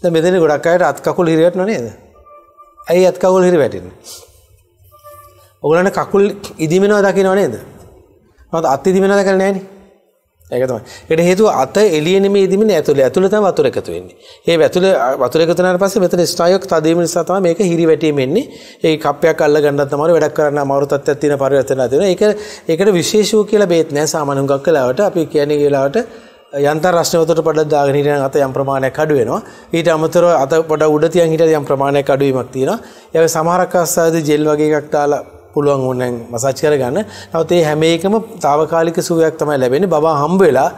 දැන් මෙතන ගොඩක් අයට අත් කකුල් හිරි වැටෙනව නේද? ඇයි අත් කකුල් හිරි වැටෙන්නේ? ඔයගොල්ලන්ට කකුල් ඉදිමෙනවා දකින්නව නේද? මොකද අත් ඉදිමෙනවා දැකලා නැහැ නේ. ඒක තමයි. ඒකට හේතුව අත එළිය නෙමෙයි ඉදිමෙන්නේ ඇතුළේ. ඇතුළේ තමයි වතුර එකතු වෙන්නේ. ඒ වතුර එකතු වුණාට පස්සේ මෙතන ස්නායුවක් තදවීම නිසා තමයි මේක හිරි වැටීම එන්නේ. ඒ කප්පයක් අල්ල ගන්නත් තමයි වැඩක් කරන්න අමාරු තත්ත්වයක් තියෙන පරිවර්තනයක් තියෙනවා. ඒකට විශේෂව කියලා බේත් නැහැ. සාමාන්‍ය හුඟක් වෙලාවට අපි කියන්නේ වෙලාවට යන්තම් රස්නේ වතුරට පොඩක් දාගෙන හිටියනම් අත යම් ප්‍රමාණයක් අඩු වෙනවා. ඊට අමතරව අත පොඩක් උඩ තියන් හිටියද යම් ප්‍රමාණයක් අඩු වීමක් තියෙනවා. ඒ වගේ සමහරක් අවස්ථාවේදී ජෙල් වගේ එකක් දාලා පුළුවන් ඕනෙන් මසාජ් කරගන්න. නමුත් මේ හැම එකම తాවකාලික සුවයක් තමයි ලැබෙන්නේ. බබා හම්බ වෙලා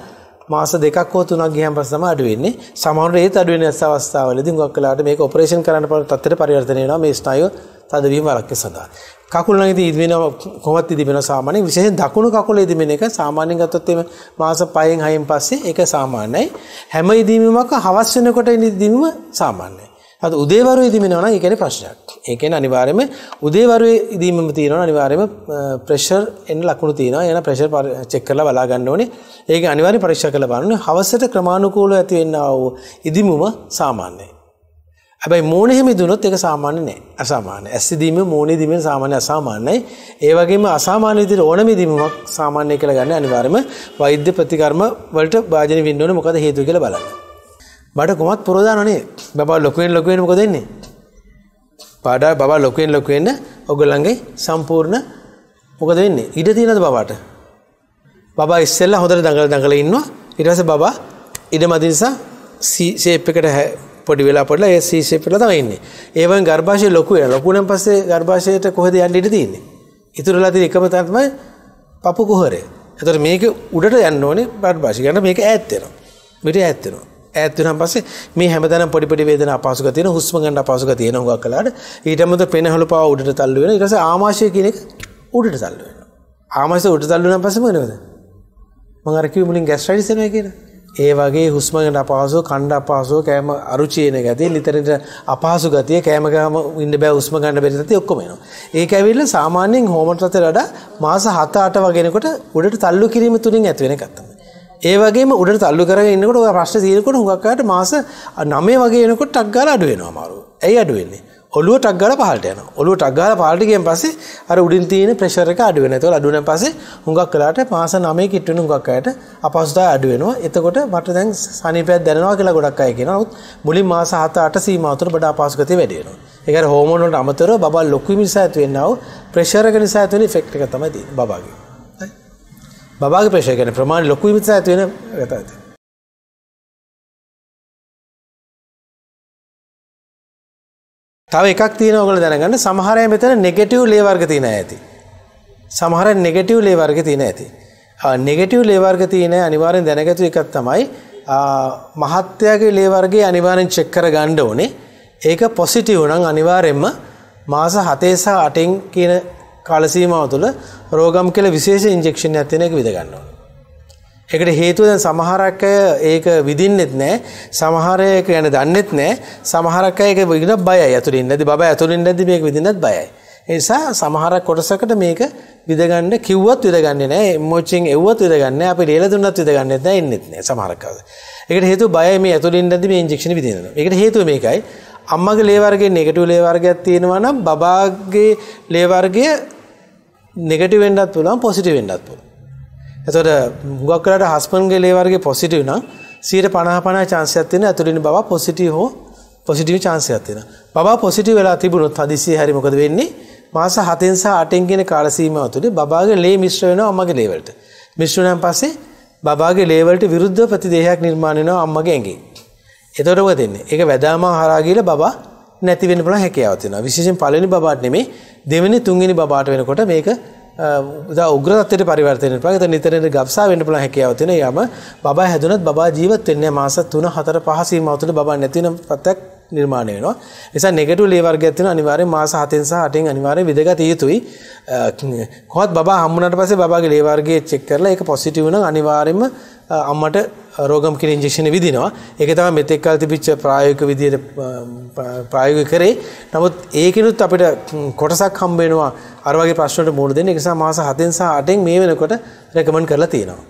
මාස 2ක් හෝ 3ක් ගියන් පස්සේ තමයි අඩු වෙන්නේ. සමහරවිට ඒත් අඩු වෙන අවස්ථාවලදී හුඟක් වෙලාවට මේක ඔපරේෂන් කරන්න පුළුවන් තත්ත්වයට පරිවර්තනය වෙනවා මේ ස්නායුව තදවීම වළක්වීම සඳහා. කකුල් නම් ඉතින් ඉදිවෙනවා කොහොමද ඉදිවෙනවා සාමාන්‍යයෙන් විශේෂයෙන් දකුණු කකුල ඉදිවෙන එක සාමාන්‍යයෙන් ගත්තොත් එimhe මාස 5න් 6න් පස්සේ ඒක සාමාන්‍යයි. හැම ඉදිවීමක් හවස් වෙනකොට ඉදිවීම සාමාන්‍යයි. අද උදේවරු ඉදිවෙනවා නම් ඒ කියන්නේ ප්‍රශ්නයක්. ඒ කියන්නේ අනිවාර්යයෙන්ම උදේවරු ඉදීමම තියෙනවා අනිවාර්යයෙන්ම ප්‍රෙෂර් එන්න ලකුණු තියෙනවා. එන ප්‍රෙෂර් චෙක් කරලා බලා ගන්න ඕනේ. ඒක අනිවාර්යයෙන් පරීක්ෂා කරලා බලන්න ඕනේ. හවසට ක්‍රමානුකූලව ඇති වෙන්නා වූ ඉදිමුම සාමාන්‍යයි. හැබැයි මෝණෙ හැම ඉදුණොත් ඒක සාමාන්‍ය නෑ. අසාමාන්‍යයි. ඇස් ඉදීම මෝණෙ ඉදීම සාමාන්‍ය අසාමාන්‍යයි. ඒ වගේම අසාමාන්‍ය විදිහට ඕනම ඉදීමක් සාමාන්‍ය කියලා ගන්න අනිවාර්යයෙන්ම වෛද්‍ය ප්‍රතිකර්ම වලට භාජනය වෙන්න ඕනේ. මොකද හේතුව කියලා බලන්න. බඩ කොහොමත් පුරෝදානනේ. බබා ලොකු වෙන මොකද වෙන්නේ? බබා ලොකු වෙන්න ඔයගොල්ලන්ගේ සම්පූර්ණ මොකද වෙන්නේ? ඉඩ තියෙනවද බබාට? බබා ඉස්සෙල්ලා හොඳට දඟල ඉන්නවා. ඊට පස්සේ බබා ඉඩමදි නිසා ෂේප් එකට පොඩි වෙලා පොඩලා ඒ C ෂේප් එකට තමයි ඉන්නේ. ඒ වගේ ගර්භාෂය ලොකු වෙනවා. ලොකු වෙනන් පස්සේ ගර්භාෂයට කොහෙද යන්න ඉඩ තියෙන්නේ? ඉතුරුලා තියෙන එකම තැන තමයි පපු කුහරය. ඒතකොට මේක උඩට යන්න ඕනේ ගර්භාෂය. ගන්න මේක ඈත් වෙනවා. මෙතන ඈත් වෙනවා. ඈත් වෙනාන් පස්සේ මේ හැමදාම පොඩි වේදනා අපහසුකම් තියෙන හුස්ම ගන්න අපහසුකම් තියෙන හුඟක් කලකට ඊට අමතර පෙනහළු පාව උඩට තල්ලු වෙනවා. ඊට පස්සේ ආමාශය කියන එක උඩට තල්ලු වෙනවා. ආමාශය උඩට තල්ලු වුණාන් පස්සේ මොනවද? මම අර කිව්ව මුලින් ગેස්ට්‍රයිටිස් එනවා කියලා. ඒ වගේ හුස්ම ගන්න අපහසුව, කණ්ඩ අපහසුව, කෑම අරුචි එන ගතිය, නිතරට අපහසු ගතිය, කෑම ගාම ඉන්න බෑ, හුස්ම ගන්න බැරි තත්ත්වය ඔක්කොම එනවා. ඒක ඇවිල්ලා සාමාන්‍යයෙන් හෝමෝන් තත්ත්වයට වඩා මාස 7-8 වගේනකොට උඩට තල්ලු කිරීම තුලින් ඇති වෙන එකක් තමයි. ඒ වගේම උඩට තල්ලු කරගෙන ඉන්නකොට ඔය ප්‍රශ්න තියෙනකොට හුඟක් අයට මාස 9 වගේ වෙනකොට ටක් ගාලා අඩු වෙනවා අමාරුව. ඇයි අඩු වෙන්නේ? ඔළුව ටක් ගාලා පහළට යනවා. ඔළුව ටක් ගාලා පහළට ගියන් පස්සේ අර උඩින් තියෙන ප්‍රෙෂර් එක අඩු වෙනවා. ඒතකොට අඩු වෙනන් පස්සේ හුඟක් වෙලාට මාස 9 කිට් වෙන හුඟක් අයට අපහසුතාවය අඩු වෙනවා. එතකොට මට දැන් සනීපයක් දැනෙනවා කියලා ගොඩක් අය කියනවා. නමුත් මුලින් මාස 7-8 සීමාව තුළ බඩ අපහසුගතිය වැඩි වෙනවා. ඒක අර හෝමෝන් වලට අමතරව බබා ලොකු වීම නිසා ඇති වෙනා වූ ප්‍රෙෂර් එක නිසා ඇති වෙන ඉෆෙක්ට් එක තමයි තියෙන්නේ බබාගේ. බබාගේ ප්‍රෙෂර් කියන්නේ ප්‍රමාණය ලොකු වීම නිසා ඇති වෙන එක තමයි. තව එකක් තියෙනවා ඔයගොල්ලෝ දැනගන්න. සමහර අය මෙතන නෙගටිව් ලේ වර්ග තියෙන අය ඇති. සමහර අය නෙගටිව් ලේ වර්ග තියෙන ඇති. නෙගටිව් ලේ වර්ග තියෙන අනිවාර්යෙන් දැනගatu එකක් තමයි මහත්යාගේ ලේ වර්ගය අනිවාර්යෙන් චෙක් කර ගන්න ඕනේ. ඒක පොසිටිව් නම් අනිවාර්යෙන්ම මාස 7 සහ 8න් කියන කාල සීමාව තුළ රෝගම් කියලා විශේෂ ඉන්ජෙක්ෂන් එකක් තියෙන එක විද ගන්න ඕනේ. ඒකට හේතුව දැන් සමහරක් අය ඒක විදින්නෙත් නැහැ. සමහර අය ඒක ගැන දන්නෙත් නැහැ. සමහරක් අය ඒක විදින බයයි. ඇතුලින් නැද්දි බබා ඇතුලින් නැද්දි මේක විදින්නත් බයයි. ඒ නිසා සමහරක් කොටසකට මේක විද ගන්න කිව්වත් විද ගන්නේ නැහැ. මොචින් එව්වත් විද ගන්න නැහැ. අපි ලේලා දුන්නත් විද ගන්නෙත් නැහැ. ඉන්නෙත් නැහැ සමහරක් අය. ඒකට හේතුව බයයි මේ ඇතුලින් නැද්දි මේ ඉන්ජෙක්ෂන් විදිනවා. ඒකට හේතුව මේකයි. අම්මගේ ලේ වර්ගයේ නෙගටිව් ලේ වර්ගයක් තියෙනවා නම් බබාගේ ලේ වර්ගය නෙගටිව් වෙන්නත් පුළුවන් පොසිටිව් වෙන්නත් පුළුවන්. එතකොට හුඟක් වෙලාවට හස්බන්ඩ්ගේ ලේ වර්ගයේ පොසිටිව් නම් 50% chance එකක් තියෙනවා ඇතුළින් බබා පොසිටිව් හෝ පොසිටිව් chance එකක් තියෙනවා. බබා පොසිටිව් වෙලා තිබුණොත් හදිස්සියේ හරි මොකද වෙන්නේ? මාස 7න් සහ 8න් කියන කාල සීමාව තුළ බබාගේ ලේ මිශ්‍ර වෙනවා අම්මගේ ලේ වලට. මිශ්‍ර වුණාන් පස්සේ බබාගේ ලේ වලට විරුද්ධ ප්‍රතිදේහයක් නිර්මාණය වෙනවා අම්මගේ ඇඟේ. එතකොට මොකද වෙන්නේ? ඒක වැදාම හරහා ගිහලා බබා නැති වෙන්න පුළුවන් හැකියාවක් තියෙනවා. විශේෂයෙන් පළවෙනි බබාට නෙමෙයි දෙවෙනි තුන්වෙනි බබාට වෙනකොට මේක උග්‍ර තත්ත්වයට පරිවර්තනය වෙනවා. ඒක නිතරම ගබ්සා වෙන්න පුළුවන් හැකියාවක් තියෙනවා. යම බබා හැදුනත් බබා ජීවත් වෙන්නේ මාස 3 4 5 සීමාව තුළ බබා නැති වෙන පතක් නිර්මාණය වෙනවා. ඒ නිසා නෙගටිව් ලේ වර්ගයක් තියෙනවා අනිවාර්යෙන් මාස 7න් සහ 8න් අනිවාර්යෙන් විදගත යුතුයි. කොහොමද බබා හම්බුනාට පස්සේ බබාගේ ලේ වර්ගය චෙක් කරලා ඒක පොසිටිව් නම් අනිවාර්යෙන්ම අම්මට රෝගම් කියන ඉන්ජෙක්ෂන් විදිනවා. ඒක තමයි මෙතෙක් කල් තිබිච්ච ප්‍රායෝගික විදියට ප්‍රායෝගික කරේ. නමුත් ඒකිනුත් අපිට කොටසක් හම්බ වෙනවා අර වගේ ප්‍රශ්න වලට මුහුණ දෙන්න. ඒ නිසා මාස 7න් සහ 8න් මේ වෙනකොට රෙකමන්ඩ් කරලා තියෙනවා.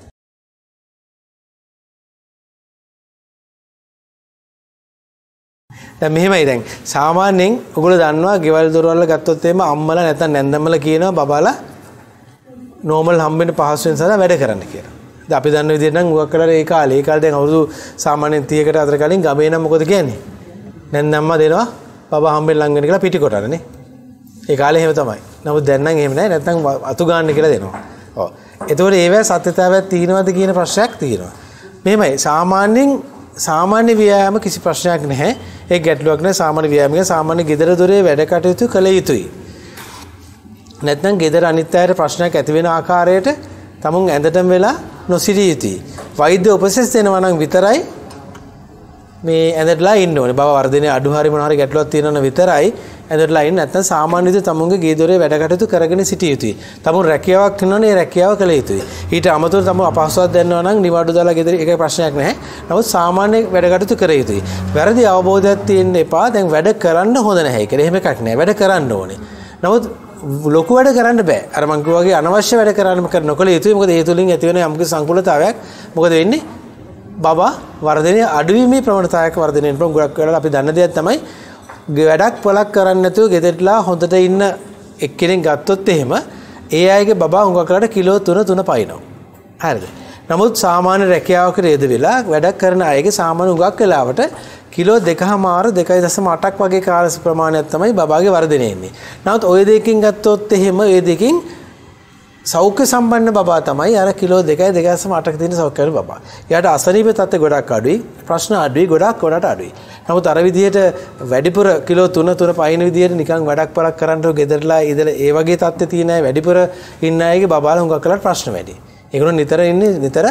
දැන් මෙහෙමයි දැන් සාමාන්‍යයෙන් ඔයගොල්ලෝ දන්නවා ගෙවල් දොරවල් ගත්තොත් එහෙම අම්මලා නැත්නම් නැන්දම්මලා කියනවා බබාලා නෝමල් හම්බෙන්න පහසුවෙන් සදා වැඩ කරන්න කියලා. දැන් අපි දන්න විදිහට නම් උගක් කරලා ඒ කාලේ දැන් අවුරුදු සාමාන්‍යයෙන් 30කට අතර කලින් ගමේ නම් මොකද කියන්නේ? නැන්දම්මා දෙනවා බබා හම්බෙන්න ලං වෙන්න කියලා පිටි කොටරනේ. ඒ කාලේ එහෙම තමයි. නමුත් දැන් නම් එහෙම නැහැ. නැත්නම් අතු ගන්න කියලා දෙනවා. ඔව්. ඒතකොට ඒවැ සත්‍යතාවයක් තියෙනවද කියන ප්‍රශ්නයක් තියෙනවා. මෙහෙමයි සාමාන්‍ය ව්‍යායාම කිසි ප්‍රශ්නයක් නැහැ. ඒ ගැටලුවක් නැහැ. සාමාන්‍ය ව්‍යායාමයේ සාමාන්‍ය ගෙදර දොරේ වැඩ කටයුතු කළ යුතුයි. නැත්නම් ගෙදර අනිත් අයට ප්‍රශ්නයක් ඇති වෙන ආකාරයට තමුන් ඇඳටම වෙලා නොසිරිය යුතුයි. වෛද්‍ය උපදෙස් දෙනවා නම් විතරයි මේ ඇඳටලා ඉන්න ඕනේ. බව වර්ධනයේ අඩු හරි මොන හරි ගැටලුවක් තියෙනවනම් විතරයි ඇඳටලා ඉන්න. නැත්නම් සාමාන්‍ය විදිහට තමුන්ගේ ගේ දොරේ වැඩ කටයුතු කරගෙන සිටිය යුතුයි. තමුන් රැකියාවක් කරනවනේ ඒ රැකියාව කළ යුතුයි. ඊට අමතරව තමුන් අපහසුතාවක් දැනනවා නම් නිවාඩු දාලා ගෙදර ඒක ප්‍රශ්නයක් නැහැ. නමුත් සාමාන්‍ය වැඩ කටයුතු කර යුතුයි. වැරදි අවබෝධයක් තියෙන්න එපා. දැන් වැඩ කරන්න හොඳ නැහැ කියලා. එහෙම එකක් නැහැ. වැඩ කරන්න ඕනේ. නමුත් ලොකු වැඩ කරන්න බෑ. අර මං කිව්වා වගේ අනවශ්‍ය වැඩ කරන්න නොකළ යුතුයි. මොකද ඒ තුලින් ඇති වෙන යම්කිසි සංකූලතාවයක් මොකද වෙන්නේ? බබා වර්ධනයේ අඩුවීමේ ප්‍රවණතාවයක වර්ධනය වෙනවා. ගොඩක් වෙලාවට අපි දන්න දෙයක් තමයි වැඩක් පොලක් කරන්නේ නැතුව ගෙදරටලා හොඳට ඉන්න එක්කෙනෙක් ගත්තොත් එහෙම ඒ අයගේ බබා හුඟක් වෙලාවට කිලෝ 3 පයින්නවා. හරිද? නමුත් සාමාන්‍ය රැකියාවක රේද වෙලා වැඩක් කරන අයගේ සාමාන්‍ය හුඟක් වෙලාවට කිලෝ 2.8ක් වගේ කාල ප්‍රමාණයක් තමයි බබාගේ වර්ධනය එන්නේ. නමුත් ওই දෙකකින් ගත්තොත් එහෙම ඒ දෙකකින් සෞඛ්‍ය සම්පන්න බබා තමයි අර කිලෝ 2.8ක තියෙන සෞඛ්‍යවන්ත බබා. එයාට අසනීප තත්ත්ව ගොඩක් අඩුයි, ප්‍රශ්න අඩුයි, ගොඩක් අඩුයි. නමුත් අර විදිහට වැඩිපුර කිලෝ 3 පයින් විදිහට නිකන් වැඩක් පලක් කරන්න ගෙදරලා ඉඳලා ඒ වගේ තත්ත්ව තියෙන අය වැඩිපුර ඉන්න අයගේ බබාලා හුඟක් කරලා ප්‍රශ්න වැඩි. ඒගොල්ලෝ නිතර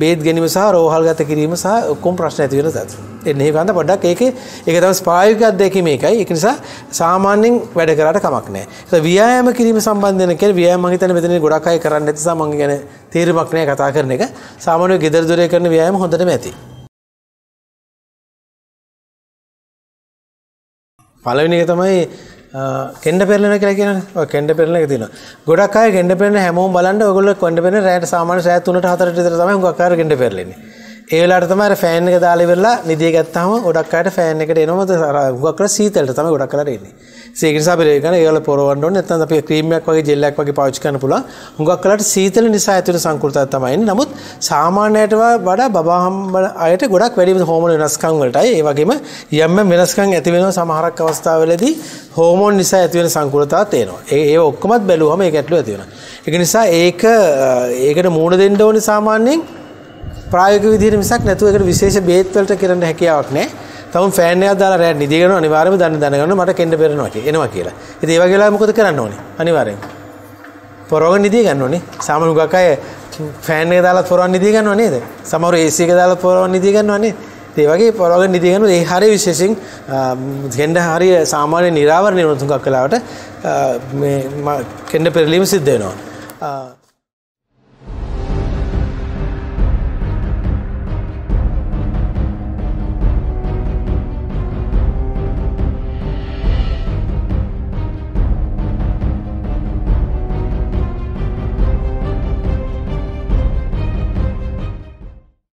බේත් ගැනීම සහ රෝහල්ගත කිරීම සහ ඔක්කොම ප්‍රශ්න ඇති වෙන තත්ත්ව. එන්නේ ඒකන්ද පොඩ්ඩක් ඒක තමයි ප්‍රායෝගික අත්දැකීම ඒකයි. ඒක නිසා සාමාන්‍යයෙන් වැඩ කරාට කමක් නැහැ. ඒක ව්‍යායාම කිරීම සම්බන්ධයෙන් කියන්නේ ව්‍යායාම මම හිතන්නේ මෙතන ගොඩක් අය කරන්නේ නැති නිසා මම කියන්නේ තීරමක් නැහැ කතා කරන එක. සාමාන්‍යයෙන් ගෙදර දොරේ කරන ව්‍යායාම හොඳටම ඇති. පළවෙනි එක තමයි කෙන්ඩ පෙරලෙන කියලා කියනනේ. ඔය කෙන්ඩ පෙරලෙන එක තියෙනවා. ගොඩක් අය කෙන්ඩ පෙරලෙන හැමෝම බලන්න ඔයගොල්ලෝ කෙන්ඩ පෙරලෙන රැයට සාමාන්‍ය රැය 3ට 4ට විතර තමයි හුඟක් අය කෙන්ඩ පෙරලෙන්නේ. ඒ වෙලාවට තමයි අර ෆෑන් එක දාලා ඉවරලා නිදිය ගත්තාම ගොඩක් අයට ෆෑන් එකට එනවද හුඟක් අය සීතලට තමයි ගොඩක් අය එන්නේ. ඒක නිසා අපි ඒක ඒවල පොරවන්න ඕනේ. නැත්නම් අපි ක්‍රීම් එකක් වගේ ජෙල් එකක් වගේ පාවිච්චි කරන්න පුළුවන්. හුඟක් අයට සීතල නිසා ඇතුළේ සංකෘතතාවක් තමයි එන්නේ. නමුත් සාමාන්‍යයට වඩා බබා හම්බන අයට ගොඩක් වැඩි හෝමෝන වෙනස්කම් වලටයි. ඒ වගේම යම් වෙනස්කම් ඇති වෙනවා සමහරක් අවස්ථාවලදී හෝමෝන් නිසා ඇති වෙන සංකෘතතාවක් තේනවා. ඒ ඔක්කොමත් බැලුවම ඒක ඇතුළේ ඇති වෙනවා. ඒක නිසා ඒකට මූණ දෙන්න ඕනේ සාමාන්‍යයෙන් ප්‍රායෝගික විදිහට මිසක් නැතුව ඒකට විශේෂ බේත් වලට කරන්න හැකියාවක් නැහැ. තවම ෆෑන් එකක් දාලා රැට නිදි ගන්නවා අනිවාර්යයෙන්ම දැනගන්න මට කෙන්ඩ පෙරෙනවා කියලා. ඉතින් ඒ වගේ වෙලාවෙ මොකද කරන්න ඕනේ? අනිවාර්යෙන් පොරවගෙන නිදි ගන්න ඕනේ. සාමාන්‍ය ගාක අය ෆෑන් එක දාලා පොරවගෙන නිදි ගන්නව නේද? සමහර AC එක දාලා පොරවගෙන නිදි ගන්නව නේද? ඒ වගේ පොරවගෙන නිදි ගන්නවා. ඒ හරිය විශේෂයෙන් කෙන්ඩ හරිය සාමාන්‍ය නිරාවරණය වෙන තුඟක් වෙලාවට මේ කෙන්ඩ පෙරලීම සිද්ධ වෙනවා.